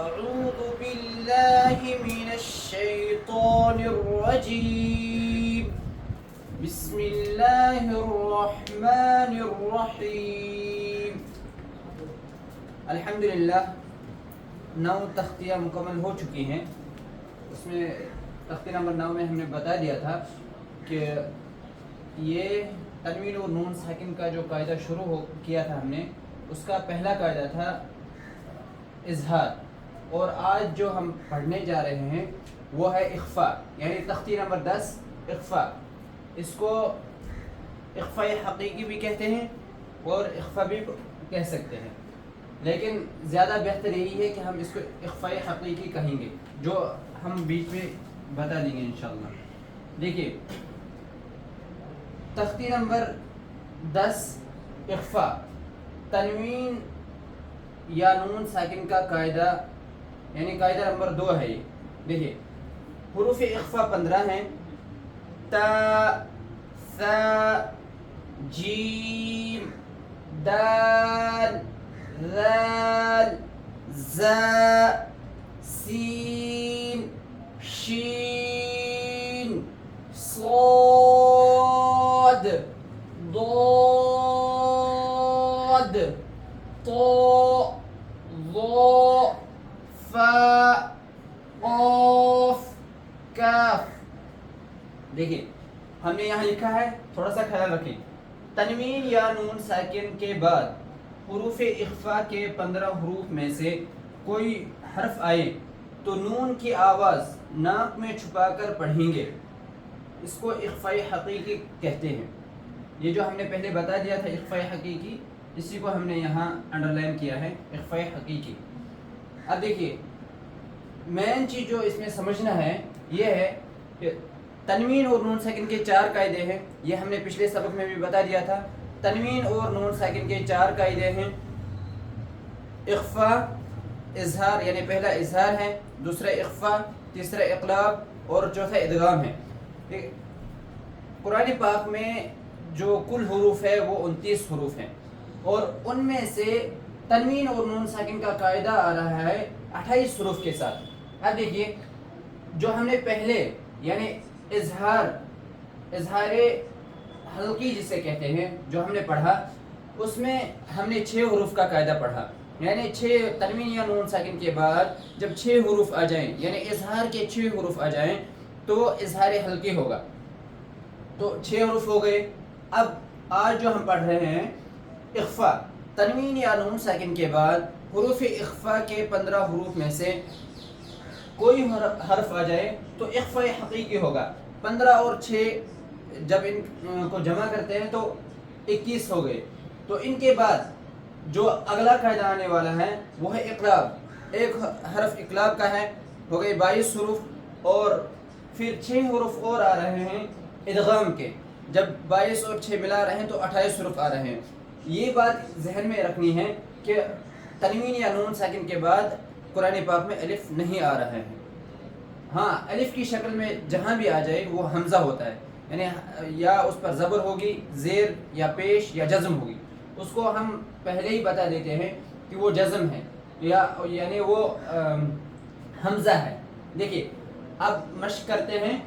أعوذ بالله من الشيطان الرجيم بسم الله الرحمن الرحیم. الحمدللہ 9 تختیاں مکمل ہو چکی ہیں. اس میں تختی نمبر 9 میں ہم نے بتا دیا تھا کہ یہ تنوین اور نون ساکن کا جو قاعدہ شروع کیا تھا ہم نے، اس کا پہلا قاعدہ تھا اظہار، اور آج جو ہم پڑھنے جا رہے ہیں وہ ہے اخفا، یعنی تختی نمبر 10 اخفا. اس کو اخفاء حقیقی بھی کہتے ہیں اور اخفا بھی کہہ سکتے ہیں، لیکن زیادہ بہتر یہی ہے کہ ہم اس کو اخفاء حقیقی کہیں گے، جو ہم بیچ میں بتا دیں گے انشاءاللہ. دیکھیے تختی نمبر 10 اخفا، تنوین یا نون ساکن کا قاعدہ، یعنی قاعدہ نمبر 2 ہے یہ. دیکھیے حروف اخفا 15 ہیں: تا، ثا، جیم، دال، ذال، زا، سین، شین، صاد، ضاد، طا، ظا، فا، قاف، کاف. دیکھیے ہم نے یہاں لکھا ہے، تھوڑا سا خیال رکھیں، تنوین یا نون ساکن کے بعد حروف اخفا کے 15 حروف میں سے کوئی حرف آئے تو نون کی آواز ناک میں چھپا کر پڑھیں گے. اس کو اخفاء حقیقی کہتے ہیں. یہ جو ہم نے پہلے بتا دیا تھا اخفاء حقیقی، اسی کو ہم نے یہاں انڈر لائن کیا ہے، اخفاء حقیقی. اب دیکھیے مین چیز جو اس میں سمجھنا ہے یہ ہے کہ تنوین اور نون ساکن کے 4 قاعدے ہیں. یہ ہم نے پچھلے سبق میں بھی بتا دیا تھا. تنوین اور نون ساکن کے 4 قاعدے ہیں: اخفا، اظہار، یعنی پہلا اظہار ہے، دوسرا اخفا، تیسرا اقلاب اور چوتھا ادغام ہے. قرآن پاک میں جو کل حروف ہے وہ 29 حروف ہیں، اور ان میں سے تنوین اور نون ساکن کا قاعدہ آ رہا ہے 28 حروف کے ساتھ. اب دیکھیے جو ہم نے پہلے یعنی اظہار حلقی جسے کہتے ہیں جو ہم نے پڑھا، اس میں ہم نے 6 حروف کا قاعدہ پڑھا. یعنی 6 تنوین یا نون ساکن کے بعد جب 6 حروف آ جائیں، یعنی اظہار کے 6 حروف آ جائیں تو اظہار حلقی ہوگا. تو 6 حروف ہو گئے. اب آج جو ہم پڑھ رہے ہیں اخفا، تنوین یا نون ساکن کے بعد حروف اخفا کے 15 حروف میں سے کوئی حرف آ جائے تو اخفاء حقیقی ہوگا. 15 اور 6 جب ان کو جمع کرتے ہیں تو 21 ہو گئے. تو ان کے بعد جو اگلا قاعدہ آنے والا ہے وہ ہے اقلاب. ایک حرف اقلاب کا ہے، ہو گئے 22 حروف، اور پھر 6 حروف اور آ رہے ہیں ادغام کے. جب 22 اور 6 ملا رہے ہیں تو 28 حروف آ رہے ہیں. یہ بات ذہن میں رکھنی ہے کہ تنوین یا نون ساکن کے بعد قرآن پاک میں الف نہیں آ رہا ہے. ہاں الف کی شکل میں جہاں بھی آ جائے وہ حمزہ ہوتا ہے، یعنی یا اس پر زبر ہوگی، زیر یا پیش یا جزم ہوگی. اس کو ہم پہلے ہی بتا دیتے ہیں کہ وہ جزم ہے یا یعنی وہ حمزہ ہے. دیکھیے اب مشق کرتے ہیں،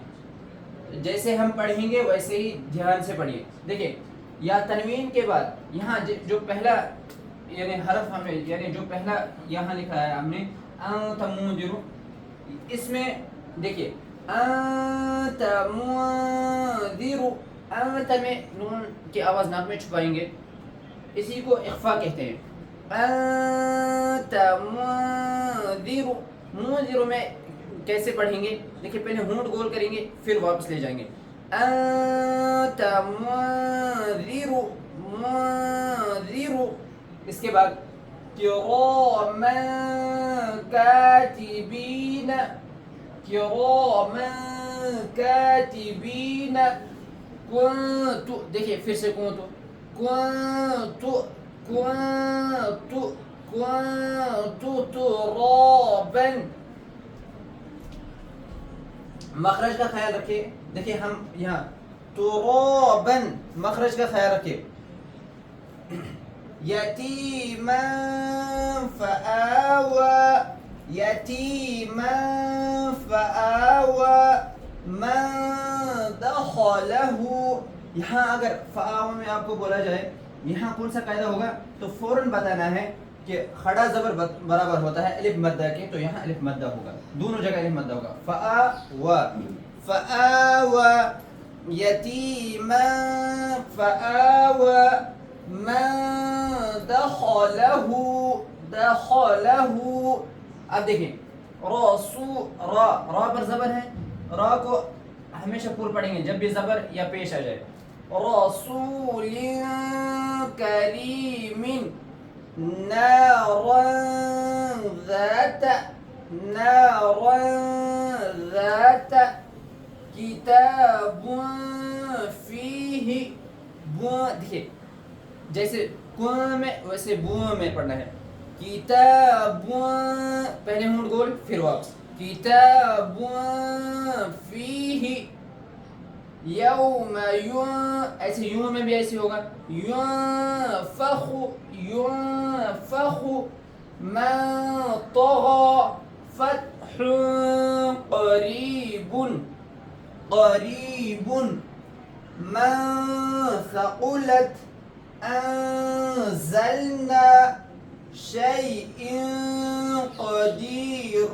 جیسے ہم پڑھیں گے ویسے ہی دھیان سے پڑھیے. دیکھیے یا تنوین کے بعد یہاں جو پہلا یعنی حرف ہمیں یعنی جو پہلا یہاں لکھا ہے ہم نے انت منذر، اس میں دیکھیے انت منذر، انت میں نون کی آواز ناک میں چھپائیں گے، اسی کو اخفا کہتے ہیں. انت منذر، منذر میں کیسے پڑھیں گے؟ دیکھیے پہلے ہونٹ گول کریں گے پھر واپس لے جائیں گے. انت منذر، منذر. اس کے بعد کراما کاتبین، کراما کاتبین. کنت، دیکھیے پھر سے کنت، کنت، کنت، کنت ترابا. مخرج کا خیال رکھیے. دیکھیے ہم یہاں ترابا، مخرج کا خیال رکھیے. یتیما فآوى، یتیما فآوى من دخلہ. یہاں اگر فآوى میں آپ کو بولا جائے یہاں کون سا قاعدہ ہوگا تو فوراً بتانا ہے کہ کھڑا زبر برابر ہوتا ہے الف مدہ کے، تو یہاں الف مدہ ہوگا، دونوں جگہ الف مدہ ہوگا. فآوى یتیما فآوى من دخلہ. اب دیکھیں را پر زبر ہے، را کو ہمیشہ پور پڑھیں گے جب بھی زبر یا پیش آ جائے. رسول کریم نارا ذات کتاب فیہ. دیکھیے جیسے کنویں میں ویسے بو میں پڑھنا ہے. کتاب پہلے ہونٹ گول پھر واپس. کتاب فیہ یوم ایسے یوں میں بھی ایسے ہوگا. ينفخ من طغى فتح قریب من ثقلت انزلنا شيء قدیر.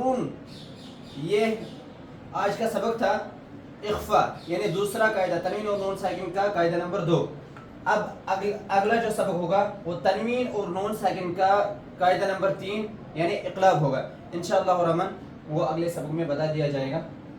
یہ آج کا سبق تھا اخفا، یعنی دوسرا قاعدہ تنوین اور نون ساکن کا قاعدہ نمبر 2. اب اگلا جو سبق ہوگا وہ تنوین اور نون ساکن کا قاعدہ نمبر 3 یعنی اقلاب ہوگا. انشاءاللہ الرحمن وہ اگلے سبق میں بتا دیا جائے گا.